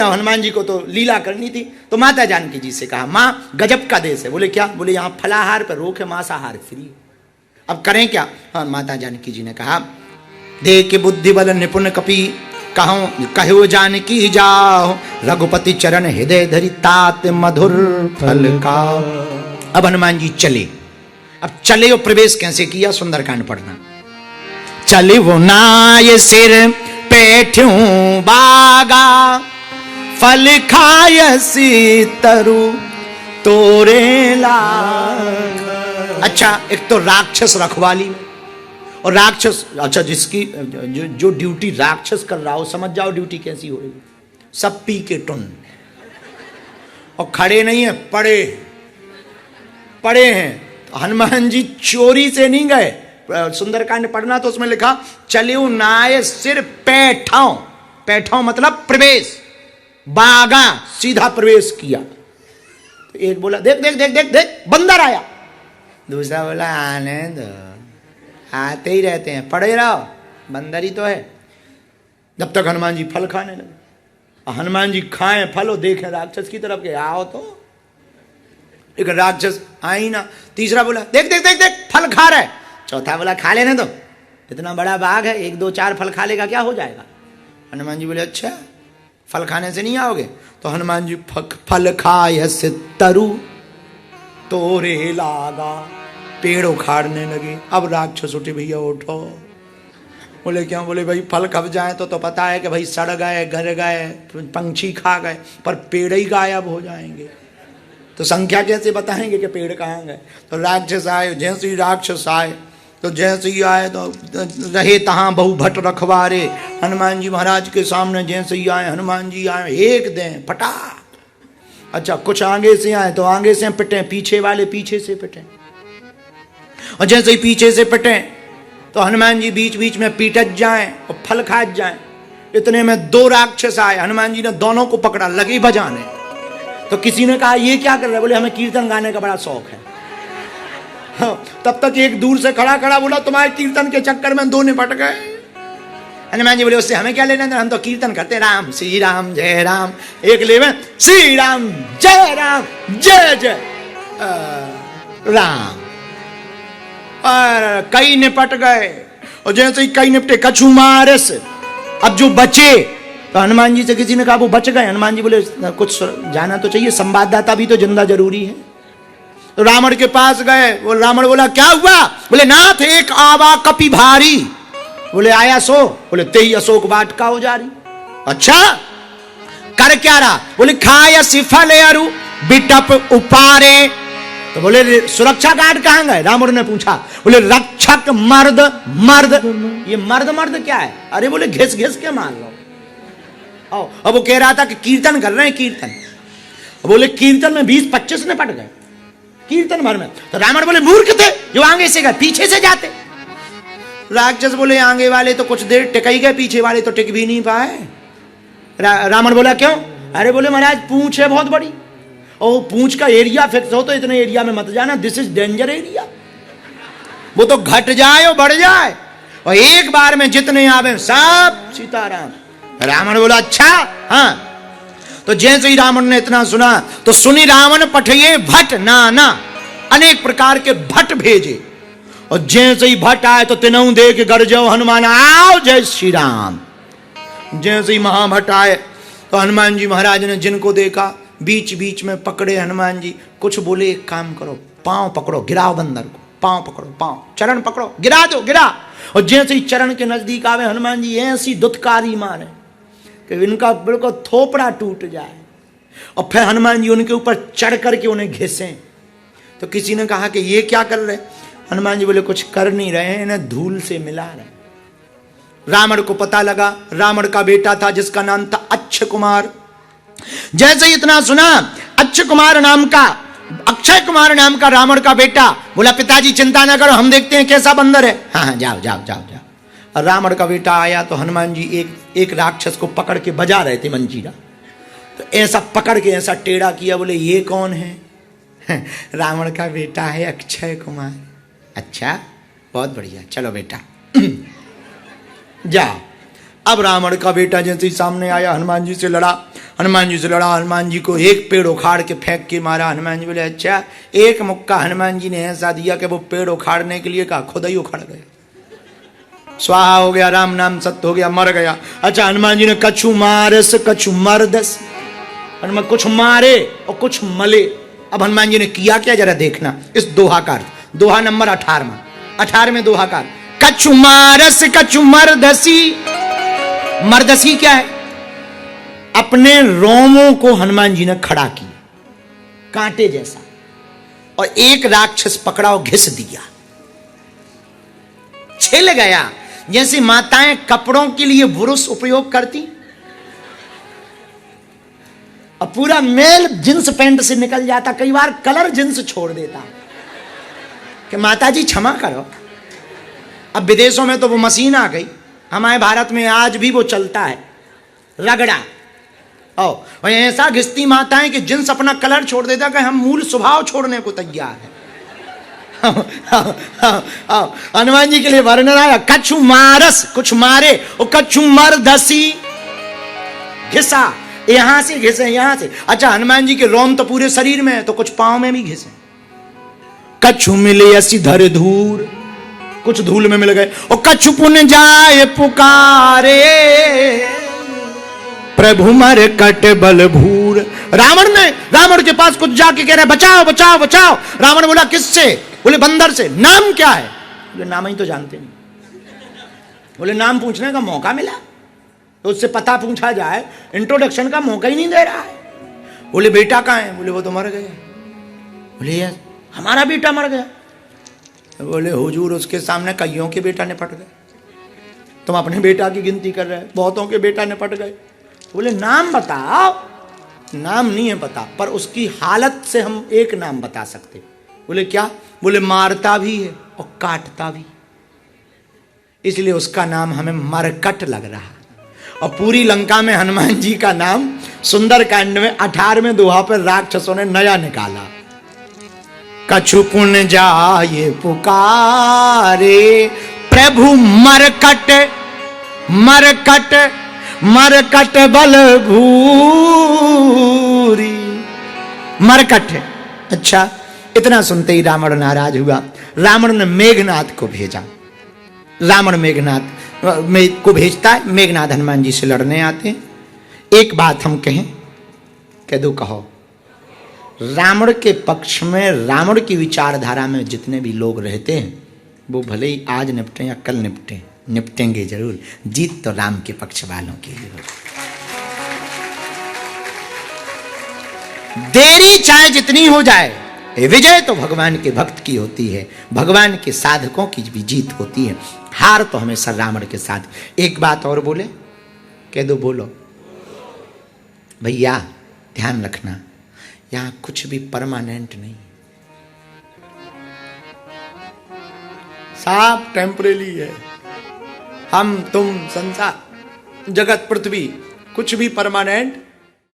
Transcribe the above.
हनुमान जी को तो लीला करनी थी, तो माता जानकी जी से कहा, माँ गजब का देश है। बोले क्या? बोले यहाँ फलाहार पर रोक है, मांसाहार फ्री। अब करें क्या? हाँ, माता जानकी जी ने कहा, देख बुद्धि बल निपुण कपि कहो जानकी जाओ, रघुपति चरण हृदय धरि तात मधुर फल का। अब हनुमान जी चले। अब चले और प्रवेश कैसे किया? सुंदरकांड पढ़ना। चले वो नाय सिर बैठूं बागा, फल खायसी तरु तोरे लाग। अच्छा, एक तो राक्षस रखवाली में, और राक्षस, अच्छा जिसकी जो ड्यूटी राक्षस कर रहा हो, समझ जाओ ड्यूटी कैसी हो रही है। सब पी के टुन, और खड़े नहीं है, पड़े हैं। तो हनुमान जी चोरी से नहीं गए। सुंदरकांड पढ़ना तो उसमें लिखा, चलियो नाय सिर पैठाओ मतलब प्रवेश, बागा सीधा प्रवेश किया। तो एक बोला, देख देख देख देख देख बंदर आया। दूसरा बोला, आने दो, आते ही रहते हैं, पड़े रहो, बंदर ही तो है। जब तक हनुमान जी फल खाने लगे। हनुमान जी खाएं फल और देखें राक्षस की तरफ के, आओ तो। एक राक्षस आई ना। तीसरा बोला, देख देख देख देख फल खा रहा है। चौथा बोला, खा लेने दो, इतना बड़ा बाग है, 1 2 4 फल खा लेगा, क्या हो जाएगा? हनुमान जी बोले, अच्छा फल खाने से नहीं आओगे? तो हनुमान जी फल खाए से तरु तोरे लागा, पेड़ उखाड़ने लगे। अब राक्षस उठे, भैया उठो। बोले क्यों? बोले भाई फल खप जाए तो पता है कि भाई सड़ गए, गर गए, पंछी खा गए, पर पेड़ ही गायब हो जाएंगे तो संख्या कैसे बताएंगे कि पेड़ कहाँ गए? तो राक्षस आए। जैसे ही राक्षस आए तो जैसे ही आए तो रहे तहाँ बहु भट्ट रखवारे। हनुमान जी महाराज के सामने जैसे ही आए, हनुमान जी आए, एक दें फटाक। अच्छा, कुछ आगे से आए तो आगे से पिटे, पीछे वाले पीछे से पिटे, और जैसे ही पीछे से पिटे तो हनुमान जी बीच बीच में पीटत जाएं और फल खात जाएं। इतने में 2 राक्षस आए। हनुमान जी ने दोनों को पकड़ा, लगे बजाने। तो किसी ने कहा, ये क्या कर रहे? बोले, हमें कीर्तन गाने का बड़ा शौक है। हाँ, तब तक एक दूर से खड़ा बोला, तुम्हारे कीर्तन के चक्कर में 2 निपट गए। हनुमान जी बोले, उससे हमें क्या लेना? हम तो कीर्तन करते, राम श्री राम जय राम। एक लेवे, श्री राम जय जय राम। और कई निपट गए, और जैसे ही कई निपटे, कछु मारस। अब जो बचे, तो हनुमान जी से किसी ने कहा वो बच गए। हनुमान जी बोले, कुछ जाना तो चाहिए, संवाददाता भी तो जिंदा जरूरी है। तो रावण के पास गए। वो रावण बोला, क्या हुआ? बोले, नाथ एक आवा कपि भारी। बोले, आया सो? बोले, तेही अशोक वाटिका हो जा रही। अच्छा, कर क्या रहा? बोले, खाया सिफल अरु बिटप उपारे। तो बोले, सुरक्षा गार्ड कहां गए? रावण ने पूछा। बोले, रक्षक मर्द। ये मर्द क्या है? अरे बोले, घिस घिस के मार लो। अब वो कह रहा था कि कीर्तन कर रहे हैं, कीर्तन। बोले, कीर्तन में 20-25 निपट गए, कीर्तन भर में। तो रावण बोले, मूर्ख थे, जो आगे से गए पीछे से जाते। राक्षस बोले, आगे वाले तो कुछ देर टिक ही गए, पीछे वाले तो टिक भी नहीं पाए। रावण बोला, क्यों? अरे बोले, महाराज पूंछ है बहुत बड़ी, और पूंछ का एरिया फिक्स हो तो इतने एरिया में मत जाना, दिस इज डेंजर एरिया। वो तो घट जाए और बढ़ जाए, और एक बार में जितने आवे सब सीताराम। रावण बोला, अच्छा हाँ। तो जैसे ही रावण ने इतना सुना तो सुनी रावण पठिए भट्ट नाना, अनेक प्रकार के भट्ट भेजे। और जैसे ही भट्ट आए तो तिनऊ दे के गरजो हनुमान आओ जय श्री राम। जैसे ही महाभट्ट आए तो हनुमान जी महाराज ने जिनको देखा बीच बीच में पकड़े हनुमान जी। कुछ बोले, एक काम करो, पांव पकड़ो, गिराओ बंदर को, पांव पकड़ो, पांव चरण पकड़ो, गिरा दो, गिरा। और जैसे ही चरण के नजदीक आवे हनुमान जी ऐसी दुत्कारी मारे कि इनका बिल्कुल थोपड़ा टूट जाए। और फिर हनुमान जी उनके ऊपर चढ़ करके उन्हें घिसें। तो किसी ने कहा कि ये क्या कर रहे? हनुमान जी बोले, कुछ कर नहीं रहे हैं, इन्हें धूल से मिला रहे। रावण को पता लगा, रावण का बेटा था जिसका नाम था अक्षय कुमार। जैसे ही इतना सुना, अक्षय कुमार नाम का रावण का बेटा बोला, पिताजी चिंता ना करो, हम देखते हैं कैसा बंदर है। हाँ जाओ जाओ जाओ जाओ। और रावण का बेटा आया तो हनुमान जी एक राक्षस को पकड़ के बजा रहे थे मंजीरा। तो ऐसा पकड़ के ऐसा टेढ़ा किया, बोले, ये कौन है? रावण का बेटा है अक्षय कुमार। अच्छा, बहुत बढ़िया, चलो बेटा जाओ। अब रावण का बेटा जैसे ही सामने आया, हनुमान जी से लड़ा। हनुमान जी से लड़ा, हनुमान जी को एक पेड़ उखाड़ के फेंक के मारा। हनुमान जी बोले अच्छा। एक मुक्का हनुमान जी ने ऐसा दिया कि वो पेड़ उखाड़ने के लिए कहा, खुद ही उखड़ गए, स्वाहा हो गया, राम नाम सत्य हो गया, मर गया। अच्छा, हनुमान जी ने कछु मारस कछु मरदस, हनुमान कुछ मारे और कुछ मले। अब हनुमान जी ने किया क्या, जरा देखना इस दोहा का अर्थ, दोहा नंबर 18वें दोहा का, कछु मारस कछु मरदसी। मरदसी क्या है? अपने रोमों को हनुमान जी ने खड़ा किया कांटे जैसा, और एक राक्षस पकड़ा और घिस दिया, छिल गया। जैसे माताएं कपड़ों के लिए बुरुश उपयोग करती, और पूरा मेल जींस पैंट से निकल जाता, कई बार कलर जींस छोड़ देता कि माता जी क्षमा करो। अब विदेशों में तो वो मशीन आ गई, हमारे भारत में आज भी वो चलता है, रगड़ा। और ऐसा घिसती माताएं कि जिन्स अपना कलर छोड़ देता कि हम मूल स्वभाव छोड़ने को तैयार है। हनुमान जी के लिए वर्णन आया, कछु मारस कुछ मारे और कछु मरदसी, घिसा, यहां से घिसे यहां से। अच्छा, हनुमान जी के रोम तो पूरे शरीर में है, तो कुछ पांव में भी घिसे। कछु मिले असी धर धूर, कुछ धूल में मिल गए। और कछु पुन जाए पुकारे, प्रभु मर कट बल भूर। रावण के पास कुछ जाके कह रहे बचाओ बचाओ बचाओ। रावण बोला किससे? बोले बंदर से। नाम क्या है? बोले नाम ही तो जानते नहीं। बोले नाम पूछने का मौका मिला तो उससे पता पूछा जाए, इंट्रोडक्शन का मौका ही नहीं दे रहा है। बोले बेटा कहाँ है? बोले वो तो मर गया। बोले यार हमारा बेटा मर गया। बोले हुजूर उसके सामने कईयों के बेटा निपट गए, तुम अपने बेटा की गिनती कर रहे हैं, बहुतों के बेटा निपट गए। बोले नाम बताओ। नाम नहीं है पता, पर उसकी हालत से हम एक नाम बता सकते। बोले क्या? बोले मारता भी है और काटता भी, इसलिए उसका नाम हमें मरकट लग रहा। और पूरी लंका में हनुमान जी का नाम सुंदरकांड में 18वें दोहा पर राक्षसों ने नया निकाला। कछु पुन जाए पुकारे, प्रभु मरकट मरकट मरकट बल भूरी। मरकट है। अच्छा, इतना सुनते ही रावण नाराज हुआ। रावण ने मेघनाथ को भेजा। रावण मेघनाथ को भेजता है, मेघनाथ हनुमान जी से लड़ने आते हैं। एक बात हम कहें, कह दो कहो, रावण के पक्ष में, रावण की विचारधारा में जितने भी लोग रहते हैं वो भले ही आज निपटे या कल निपटे, निपटेंगे जरूर। जीत तो राम के पक्ष वालों की ही हो। देरी चाहे जितनी हो जाए, विजय तो भगवान के भक्त की होती है, भगवान के साधकों की भी जीत होती है। हार तो हमेशा रावण के साथ। एक बात और बोले, कह दो बोलो भैया, ध्यान रखना, यहां कुछ भी परमानेंट नहीं, सब टेम्परेरी है। हम तुम संसार जगत पृथ्वी कुछ भी परमानेंट